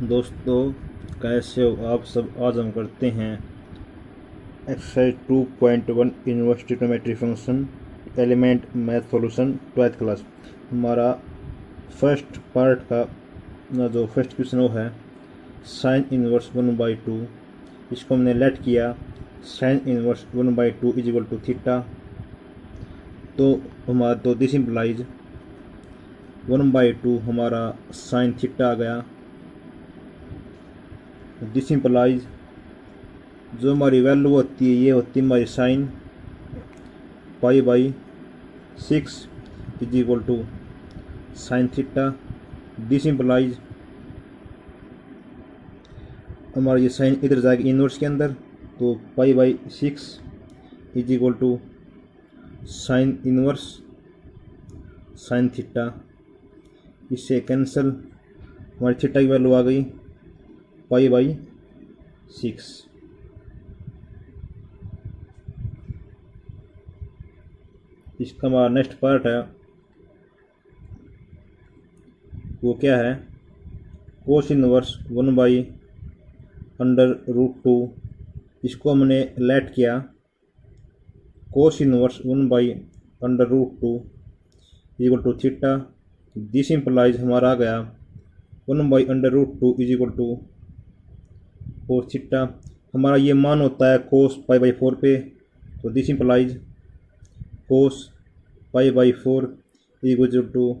दोस्तों, कैसे हो आप सब। आज हम करते हैं exercise 2.1 inverse trigonometry function element math solution 12th class. हमारा फर्स्ट पार्ट का जो फर्स्ट क्वेश्चन वो है साइन इनवर्स 1/2। इसको हमने लेट किया sine inverse 1/2 is equal to theta. तो दिस इम्प्लाइज 1/2 हमारा साइन थीटा आ गया। दिस इम्प्लाइज जो हमारी वैल्यू होती है ये होती है हमारी sine π/6 is equal to sine theta. This implies हमारा ये साइन इधर जाएगा इनवर्स के अंदर, तो π/6 is equal to sine inverse sine theta. इससे कैंसिल हमारी थीटा की वैल्यू आ गई π/6। इसका हमारा नेक्स्ट पार्ट है वो क्या है कोस इनवर्स 1/√2। इसको हमने लेट किया cos inverse 1/√2 equal to theta. This implies हमारा आ गया 1/√2 is equal to cos theta. हमारा ये मान होता है कोस π/4 पे, तो this implies cos π/4 equal to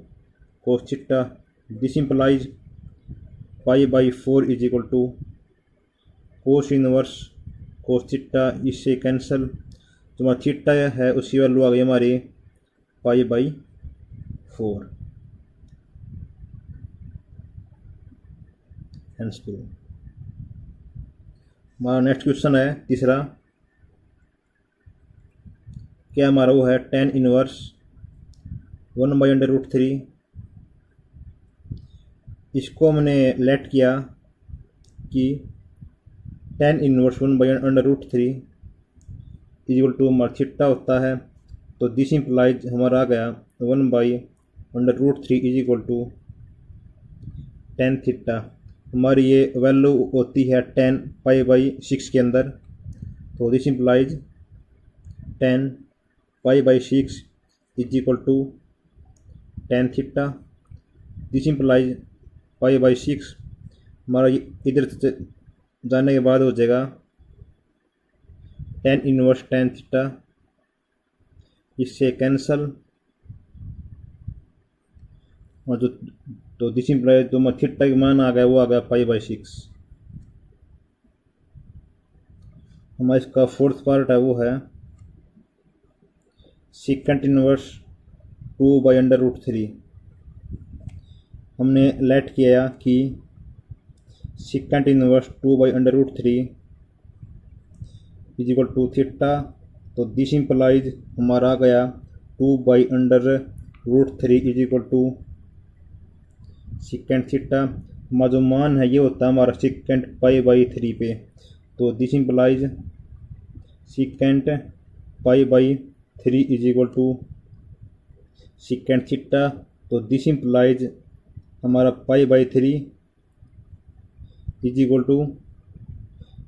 cos theta. This implies π/4 is equal to cos inverse cos theta. इससे कैंसिल जो हमारा थीटा है उसकी वैल्यू आ गई हमारी π/4। हमारा नेक्स्ट क्वेश्चन है तीसरा, क्या हमारा वो है tan इनवर्स 1/√3। इसको हमने लेट किया कि tan इनवर्स 1/√3 इक्वल टू हमारा थीटा होता है, तो दिस इम्प्लाइज हमारा आ गया 1/√3 is equal to tan theta. हमारी ये वैल्यू होती है tan π/6 के अंदर, तो this implies tan π/6 is equal to tan theta. This implies π/6 हमारा इधर जाने के बाद हो जाएगा tan इनवर्स tan थीटा। इससे कैंसल और जो तो दिस इम्प्लाइज जो थीटा का मान आ गया वो आ गया π/6। हमारा इसका फोर्थ पार्ट है वो है सेकंड इनवर्स 2/√3। हमने लेट किया कि secant inverse 2/√3 is equal to theta, तो दिस इम्प्लाइज हमारा आ गया 2/√3 is equal to secant theta. हमारा जो मान है ये होता है हमारा सेकंड π/3 पे, तो this implies secant π/3 is equal to secant theta. तो दिस इम्प्लाइज हमारा π/3 is equal to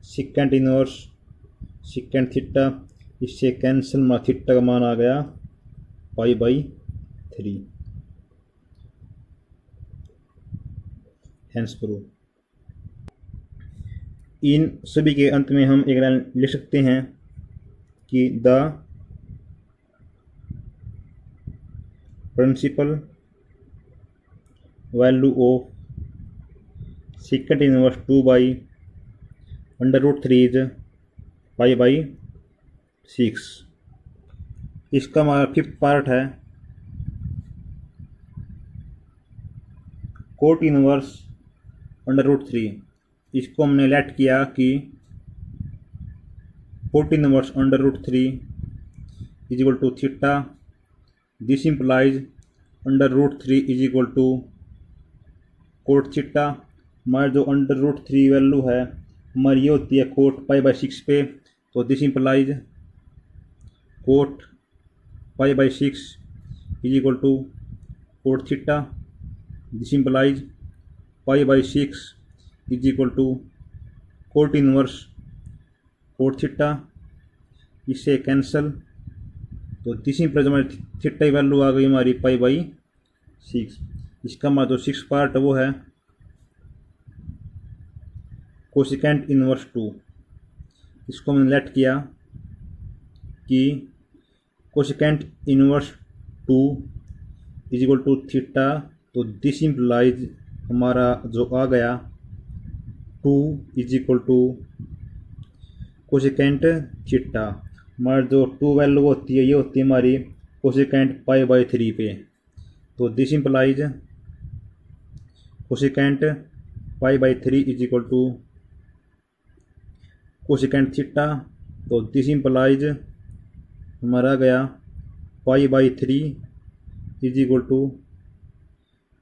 secant inverse secant theta. इससे कैंसिल हमारा थीटा का मान आ गया π/3। Hence prove. इन सभी के अंत में हम एक लाइन लिख सकते हैं कि the principal value of secant inverse 2/√3 is π/6। इसका हमारा फिफ्थ पार्ट है कोट इनवर्स √3। इसको हमने लेट किया कि cot inverse √3 is equal to theta. This implies √3 is equal to cot theta. हमारी जो √3 वैल्यू है हमारी ये होती है कोट π/6 पे, तो this implies cot π/6 is equal to cot theta. This implies π/6 is equal to cot inverse cot theta, इससे कैंसल। तो तीसरी पर हमारी थीटा की वैल्यू आ गई हमारी पाई/6। इसका हमारा जो 6 पार्ट है वो है कोसिकेंट इनवर्स 2। इसको हमने लेट किया कि cosecant inverse 2 is equal to theta. तो दिस इम्प्लाइज हमारा जो आ गया 2 is equal to cosecant theta. हमारी जो 2 वैल्यू होती है ये होती है हमारी कोसिकेंट पाई/3 पे। तो दिस इम्प्लाइज कोसिकेंट पाई/3 is equal to cosecant theta. तो दिस इम्प्लाइज हमारा आ गया पाई/3 is equal to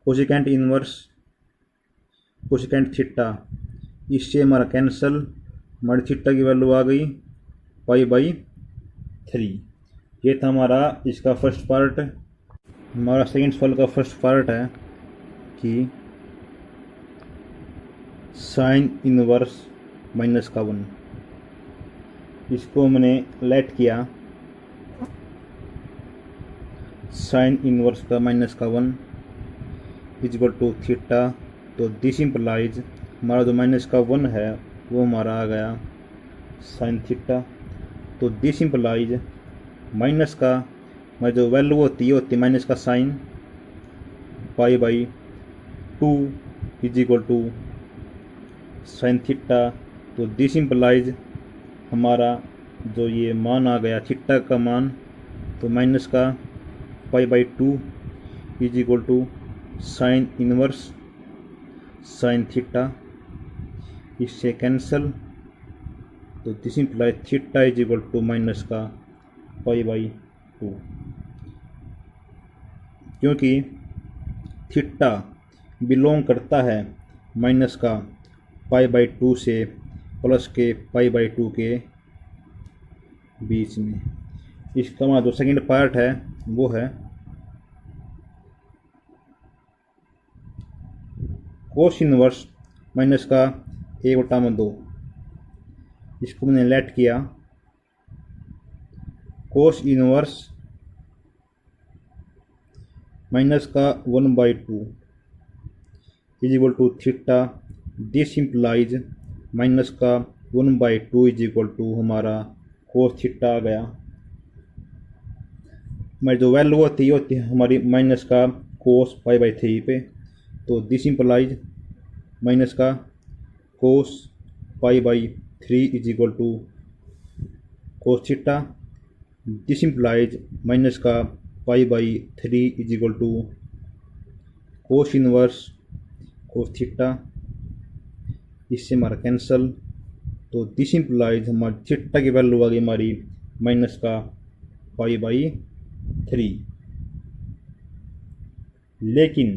cosecant inverse cosecant theta. इससे हमारा कैंसल, हमारी थीटा की वैल्यू आ गई पाई/3। ये था हमारा इसका फर्स्ट पार्ट। हमारा सेकेंड सवाल का फर्स्ट पार्ट है कि साइन इनवर्स -1। इसको हमने लेट किया साइन इनवर्स का -1 इज इक्वल टू थीटा। तो दिस इम्प्लाइज हमारा जो -1 है वो हमारा आ गया साइन थीटा। तो दिस इम्प्लाइज माइनस का हमारी जो वैल्यू होती है माइनस का sine pi by two is equal to sine theta. तो दिस इम्प्लाइज हमारा जो ये मान आ गया थीटा का मान, तो माइनस का pi by two is equal to sine inverse sine theta, इससे कैंसल। तो this implies theta is equal to minus का पाई/2। क्योंकि थीटा बिलोंग करता है माइनस का पाई/2 से प्लस के पाई/2 के बीच में। इसका हमारा जो सेकंड पार्ट है वो है कोस इनवर्स माइनस का 1/2। इसको मैंने लेट किया कोस इनवर्स माइनस का 1/2 is equal to theta. This implies minus का 1/2 इज इक्वल टू हमारा कोस थीटा आ गया। हमारी जो वैल्यू होती है हमारी माइनस का कोस पाई/3 पे। तो दिस इम्प्लाइज माइनस का कोस पाई/3 is equal to cos theta. This implies minus का पाई/3 is equal to cos inverse cos theta, इससे हमारा कैंसल। तो दिस इम्प्लाइज हमारी थीटा की वैल्यू आ गई हमारी माइनस का पाई/3। लेकिन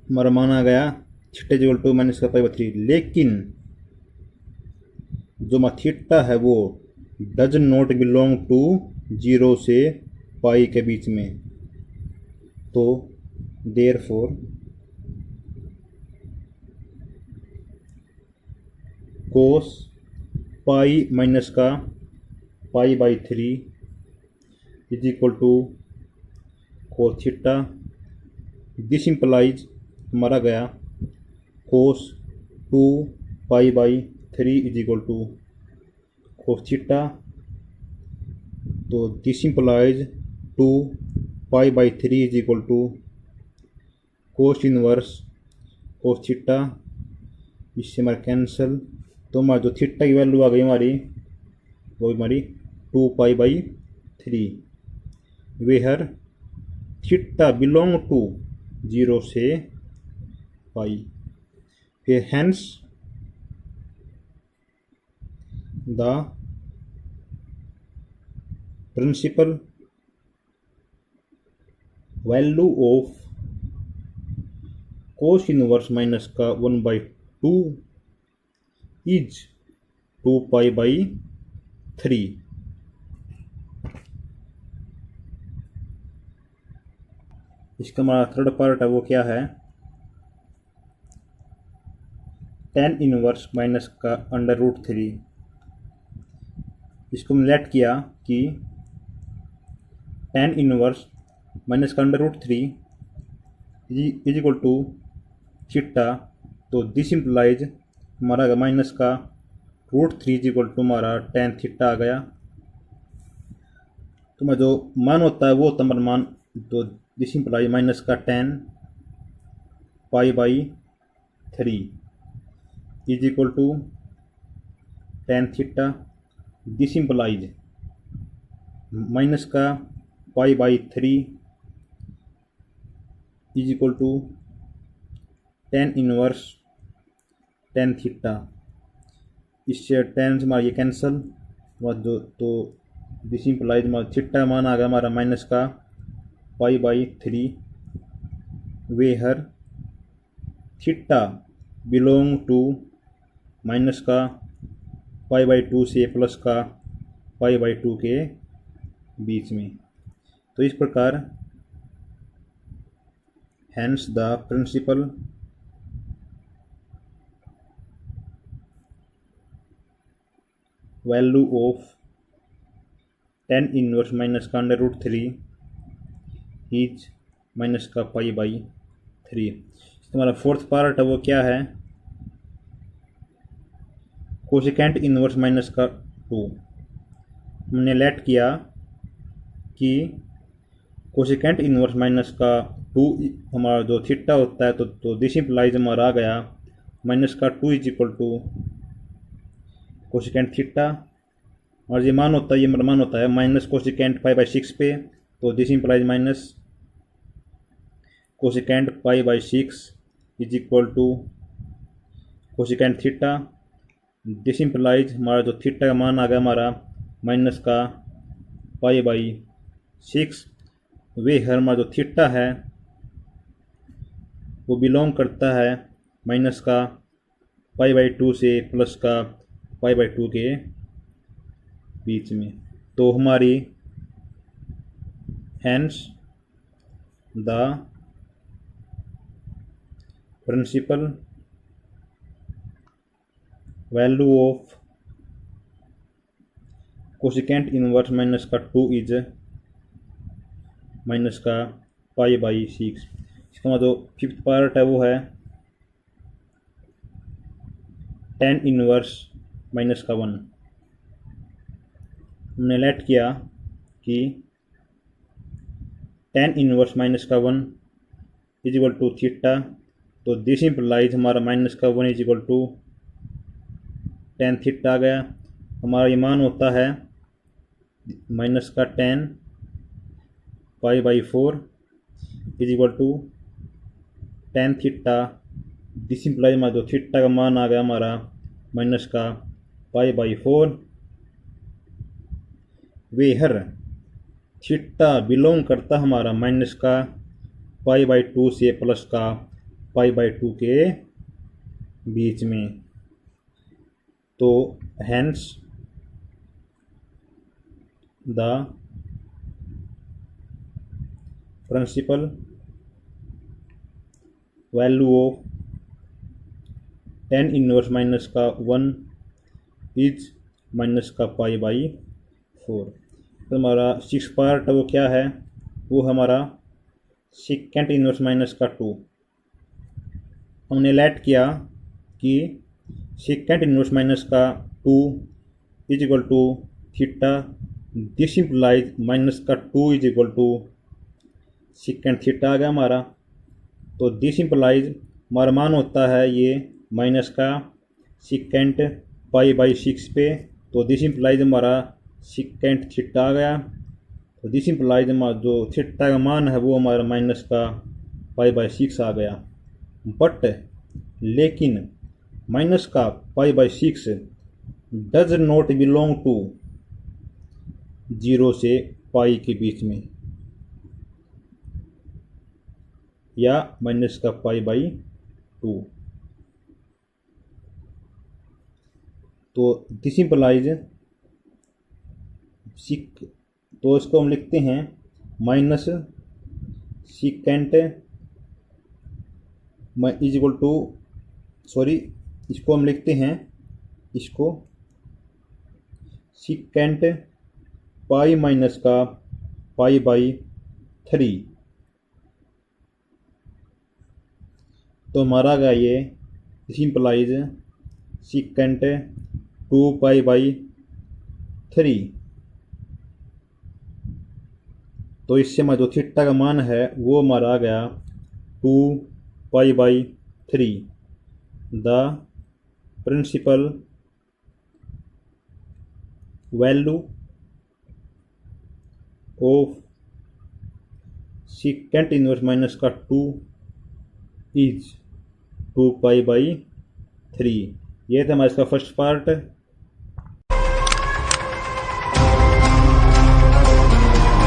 हमारा मान आ गया थीटा इक्वल टू माइनस का पाई/3। लेकिन जो हमारा थीटा है वो डज नॉट बिलोंग टू 0 से पाई के बीच में। तो देयरफॉर कोस पाई माइनस का पाई/3 is equal to cos theta. This implies हमारा गया कोस 2 पाई/3 is equal to cos theta. तो दिस इम्प्लाइज 2 पाई/3 is equal to cos inverse cos theta, इससे हमारा कैंसल। तो हमारा जो थीटा की वैल्यू आ गई हमारी वो हमारी 2 पाई/3, वेयर थीटा बिलोंग टू 0 से पाई। फिर hence the principal value of cos inverse minus का 1/2 इज 2 पाई/3। इसका हमारा थर्ड पार्ट है वो क्या है टेन इनवर्स माइनस का अंडर रूट 3। इसको हमने लेट किया कि टेन इनवर्स माइनस का under root 3 is equal to theta. तो दिस इम्प्लाइज हमारा माइनस का रूट 3 इज इक्वल टू हमारा टेन थीटा आ गया। तो मैं जो मान होता है वो होता है मान, तो दिस इम्प्लाइज माइनस का 10 पाई/3 is equal to tan theta. This implies minus का पाई/3 is equal to tan inverse tan theta. इससे टेन से हमारा ये कैंसल जो, तो दिस इम्प्लाइज हमारा थीटा मान आ गया हमारा माइनस का पाई/3 where theta belong to minus का पाई/2 से प्लस का पाई/2 के बीच में। तो इस प्रकार hence the principal value of tan inverse minus का अंडर रूट 3 इज माइनस का पाई/3। हमारा फोर्थ पार्ट है वो क्या है, कोसेकेंट इनवर्स माइनस का 2। हमने लेट किया कि कोसेकेंट इनवर्स माइनस का 2 हमारा जो थीटा होता है, तो दिस इम्प्लाइज हमारा आ गया माइनस का 2 is equal to cosecant theta. और ये मान होता है, ये मान होता है माइनस कोसेकेंट पाई/6 पे। तो दिस इम्प्लाइज माइनस कोसेकेंट पाई/6 is equal to cosecant theta. This implies हमारा जो थीटा का मान आ गया हमारा माइनस का पाई/6 वेयर हमारा जो थीटा है वो बिलोंग करता है माइनस का पाई/2 से प्लस का पाई/2 के बीच में। तो हमारी hence the principal value of cosecant inverse minus का 2 इज माइनस का पाई/6। इसका जो फिफ्थ पार्ट है वो है टेन इनवर्स माइनस का 1। हमने लेट किया कि टेन इनवर्स माइनस का 1 इज इक्वल टू थीटा। तो दिस इम्प्लाइज हमारा माइनस का 1 is equal to tan theta आ गया। हमारा ये मान होता है माइनस का 10 pi by four is equal to tan theta. This implies हमारा जो थीटा का मान आ गया हमारा माइनस का पाई/4 वेयर थीटा बिलोंग करता हमारा माइनस का पाई/2 से प्लस का पाई/2 के बीच में। तो hence the principal value of tan inverse minus का 1 इज माइनस का पाई/4। तो हमारा सिक्स पार्ट वो क्या है, वो हमारा सेकेंट इनवर्स माइनस का 2। हमने लेट किया कि सेकेंट इनवर्स माइनस का 2 is equal to theta. This implies minus का 2 is equal to secant theta आ गया हमारा। तो दिस इम्प्लाइज हमारा मान होता है ये माइनस का सेकेंट पाई/6 पे। तो दिस इम्प्लाइज हमारा सेकेंट थीटा आ गया। तो दिस इम्प्लाइज हमारा जो थीटा का मान है वो हमारा माइनस का पाई/6 आ गया। बट लेकिन माइनस का पाई/6 डज नॉट बिलोंग टू 0 से पाई के बीच में, या माइनस का पाई/2। तो दिस इम्प्लाइज तो इसको हम लिखते हैं minus secant is equal to इसको हम लिखते हैं, इसको सीकेंट पाई माइनस का पाई बाई 3। तो हमारा गया ये, this implies secant 2 pi by 3। तो इससे हमारा जो थीटा का मान है वो हमारा आ गया 2 pi by 3। The principal value of secant inverse minus का 2 इज 2 पाई बाई 3। ये था हमारा इसका फर्स्ट पार्ट।